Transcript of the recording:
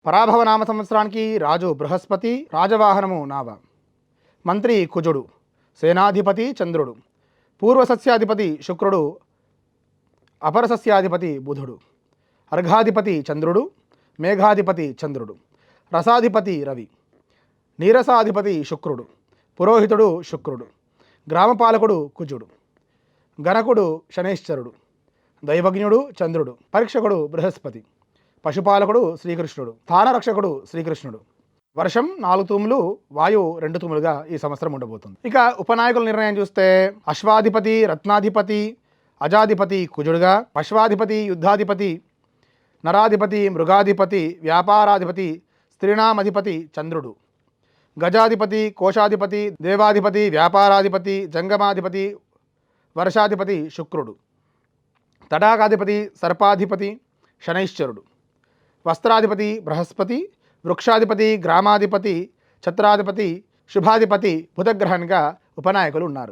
పరాభవ నామ సంవత్సరానికి రాజు బృహస్పతి, రాజవాహనము నావ. మంత్రి కుజుడు, సేనాధిపతి చంద్రుడు, పూర్వసస్యాధిపతి శుక్రుడు, అపరసస్యాధిపతి బుధుడు, అర్ఘాధిపతి చంద్రుడు, మేఘాధిపతి చంద్రుడు, రసాధిపతి రవి, నీరసాధిపతి శుక్రుడు, పురోహితుడు శుక్రుడు, గ్రామపాలకుడు కుజుడు, గణకుడు శనైశ్చరుడు, దైవజ్ఞుడు చంద్రుడు, పరీక్షకుడు బృహస్పతి, పశుపాలకుడు శ్రీకృష్ణుడు, స్థానరక్షకుడు శ్రీకృష్ణుడు. వర్షం 4 తూములు, వాయువు 2 తూములుగా ఈ సంవత్సరం ఉండబోతుంది. ఇక ఉపనాయకుల నిర్ణయం చూస్తే అశ్వాధిపతి రత్నాధిపతి అజాధిపతి కుజుడుగా, పశ్వాధిపతి యుద్ధాధిపతి నరాధిపతి మృగాధిపతి వ్యాపారాధిపతి స్త్రీణామధిపతి చంద్రుడు, గజాధిపతి కోశాధిపతి దేవాధిపతి వ్యాపారాధిపతి జంగమాధిపతి వర్షాధిపతి శుక్రుడు, తడాకాధిపతి సర్పాధిపతి శనైశ్చరుడు, వస్త్రాధిపతి బృహస్పతి, వృక్షాధిపతి గ్రామాధిపతి ఛత్రాధిపతి శుభాధిపతి బుధగ్రహంగా ఉపనాయకులు ఉన్నారు.